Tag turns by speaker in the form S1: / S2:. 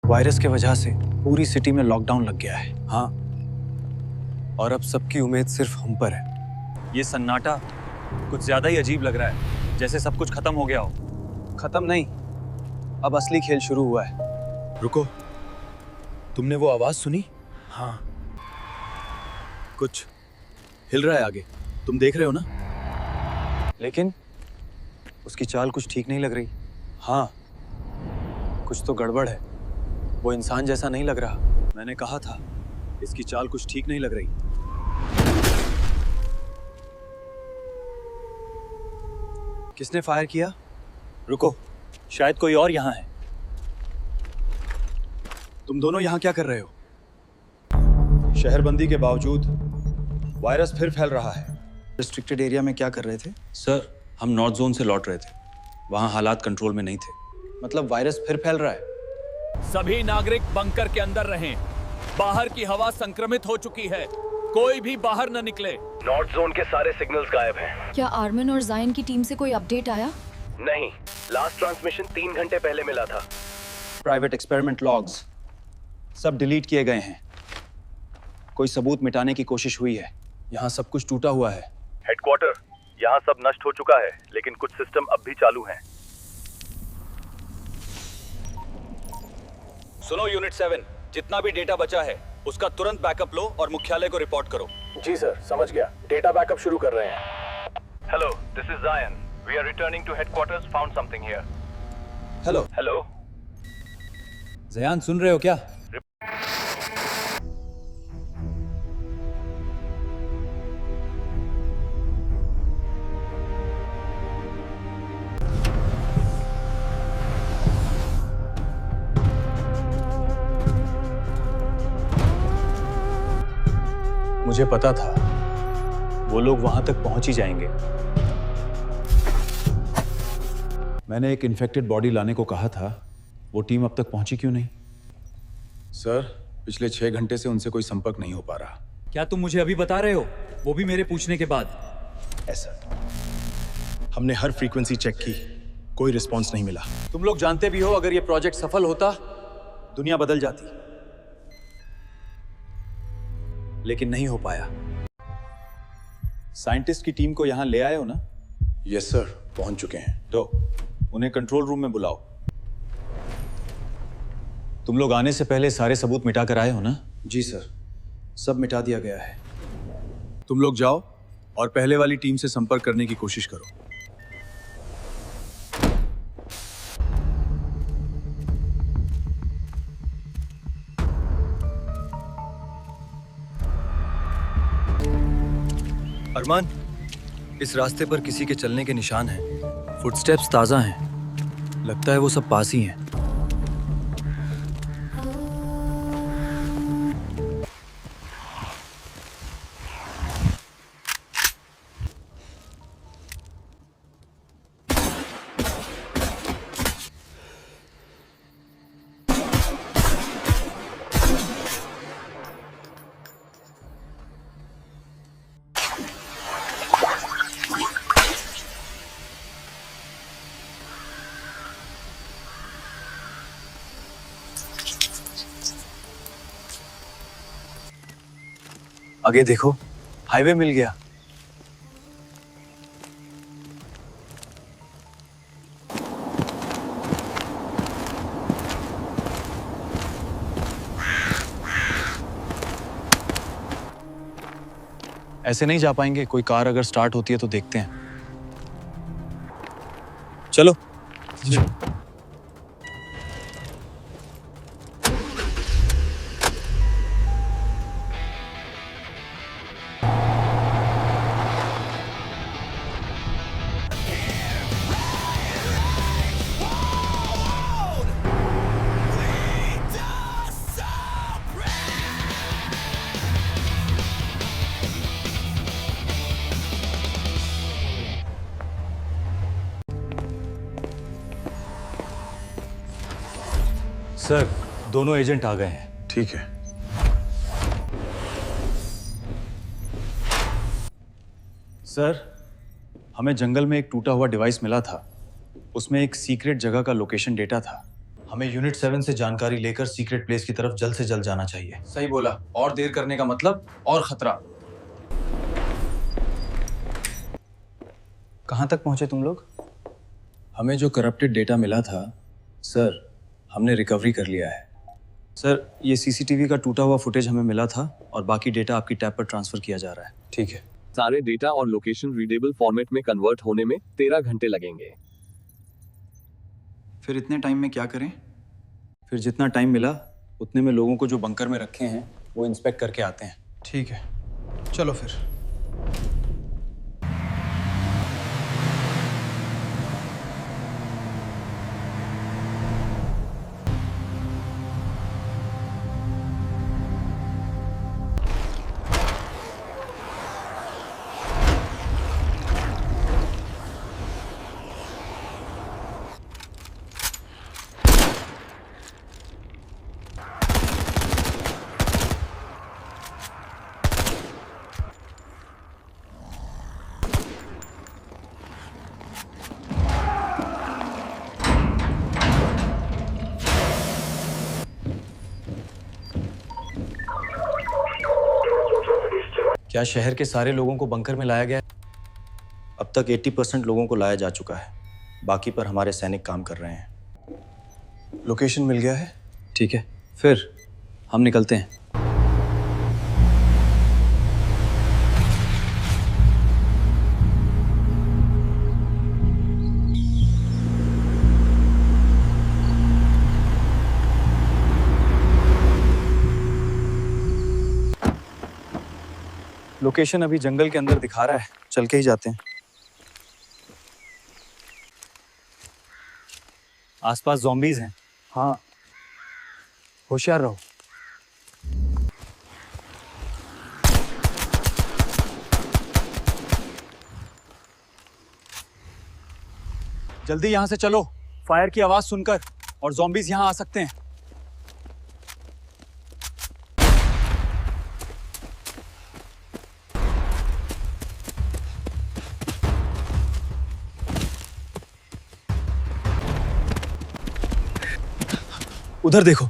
S1: Virus के वजह से पूरी सिटी में लॉकडाउन लग गया है।
S2: हाँ, और अब सबकी उम्मीद सिर्फ हम पर है।
S3: ये सन्नाटा कुछ ज्यादा ही अजीब लग रहा है, जैसे सब कुछ खत्म हो गया हो।
S1: खत्म नहीं, अब असली खेल शुरू हुआ है।
S2: रुको, तुमने वो आवाज सुनी?
S1: हाँ,
S2: कुछ हिल रहा है आगे, तुम देख रहे हो ना?
S1: लेकिन उसकी चाल कुछ ठीक नहीं लग रही।
S2: हाँ,
S1: कुछ तो गड़बड़ है, वो इंसान जैसा नहीं लग रहा।
S2: मैंने कहा था इसकी चाल कुछ ठीक नहीं लग रही।
S1: किसने फायर किया?
S3: रुको, शायद कोई और यहाँ है।
S2: तुम दोनों यहाँ क्या कर रहे हो? शहरबंदी के बावजूद वायरस फिर फैल रहा है।
S1: रिस्ट्रिक्टेड एरिया में क्या कर रहे थे?
S3: सर, हम नॉर्थ जोन से लौट रहे थे। वहाँ हालात कंट्रोल में नहीं थे।
S1: मतलब वायरस फिर फैल रहा है?
S4: सभी नागरिक बंकर के अंदर रहें। बाहर की हवा संक्रमित हो चुकी है, कोई भी बाहर न निकले।
S5: नॉर्थ जोन के सारे सिग्नल्स गायब हैं।
S6: क्या आर्मिन और जायन की टीम से कोई अपडेट आया?
S5: नहीं, लास्ट ट्रांसमिशन 3 घंटे पहले मिला था।
S1: प्राइवेट एक्सपेरिमेंट लॉग्स सब डिलीट किए गए हैं। कोई सबूत मिटाने की कोशिश हुई है।
S2: यहाँ सब कुछ टूटा हुआ है।
S5: हेडक्वार्टर, यहाँ सब नष्ट हो चुका है, लेकिन कुछ सिस्टम अब भी चालू हैं।
S4: सुनो यूनिट 7, जितना भी डेटा बचा है उसका तुरंत बैकअप लो और मुख्यालय को रिपोर्ट करो।
S5: जी सर, समझ गया। डेटा बैकअप शुरू कर रहे हैं। Hello, this is Zayan. We are returning to headquarters, found something here.
S2: Hello
S5: hello,
S2: Zayan, सुन रहे हो क्या?
S1: मुझे पता था वो लोग वहां तक पहुंच ही जाएंगे।
S2: मैंने एक इन्फेक्टेड बॉडी लाने को कहा था, वो टीम अब तक पहुंची क्यों नहीं? सर, पिछले 6 घंटे से उनसे कोई संपर्क नहीं हो पा रहा।
S3: क्या तुम मुझे अभी बता रहे हो, वो भी मेरे पूछने के बाद?
S7: ऐसा हमने हर फ्रीक्वेंसी चेक की, कोई रिस्पांस नहीं मिला।
S1: तुम लोग जानते भी हो, अगर ये प्रोजेक्ट सफल होता दुनिया बदल जाती, लेकिन नहीं हो पाया।
S2: साइंटिस्ट की टीम को यहाँ ले आए हो ना?
S7: यस सर, पहुंच चुके हैं।
S2: तो उन्हें कंट्रोल रूम में बुलाओ। तुम लोग आने से पहले सारे सबूत मिटा कर आए हो ना?
S1: जी सर, सब मिटा दिया गया है।
S2: तुम लोग जाओ और पहले वाली टीम से संपर्क करने की कोशिश करो।
S3: अरमान, इस रास्ते पर किसी के चलने के निशान हैं। फुटस्टेप्स ताज़ा हैं। लगता है वो सब पास ही हैं।
S1: आगे देखो, हाईवे मिल गया। ऐसे नहीं जा पाएंगे, कोई कार अगर स्टार्ट होती है तो देखते हैं।
S3: चलो।
S2: सर, दोनों एजेंट आ गए हैं।
S7: ठीक है।
S2: सर, हमें जंगल में एक टूटा हुआ डिवाइस मिला था। उसमें एक सीक्रेट जगह का लोकेशन डेटा था।
S3: हमें यूनिट 7 से जानकारी लेकर सीक्रेट प्लेस की तरफ जल्द से जल्द जाना चाहिए।
S1: सही बोला। और देर करने का मतलब और खतरा। कहां तक पहुंचे तुम लोग?
S3: हमें जो करप्टेड डेटा मिला था सर, हमने रिकवरी कर लिया है।
S1: सर, ये सीसीटीवी का टूटा हुआ फुटेज हमें मिला था और बाकी डेटा आपकी टैब पर ट्रांसफर किया जा रहा है।
S3: ठीक है।
S8: सारे डेटा और लोकेशन रीडेबल फॉर्मेट में कन्वर्ट होने में 13 घंटे लगेंगे।
S1: फिर इतने टाइम में क्या करें? फिर जितना टाइम मिला उतने में लोगों को जो बंकर में रखे हैं वो इंस्पेक्ट करके आते हैं।
S3: ठीक है, चलो फिर।
S1: क्या शहर के सारे लोगों को बंकर में लाया गया है? अब तक 80% लोगों को लाया जा चुका है। बाकी पर हमारे सैनिक काम कर रहे हैं।
S3: लोकेशन मिल गया है?
S1: ठीक है, फिर हम निकलते हैं। लोकेशन अभी जंगल के अंदर दिखा रहा है, चल के ही जाते हैं। आसपास ज़ॉम्बीज़ हैं। हाँ, होशियार रहो। जल्दी यहां से चलो, फायर की आवाज सुनकर, और ज़ॉम्बीज़ यहां आ सकते हैं।
S3: उधर देखो।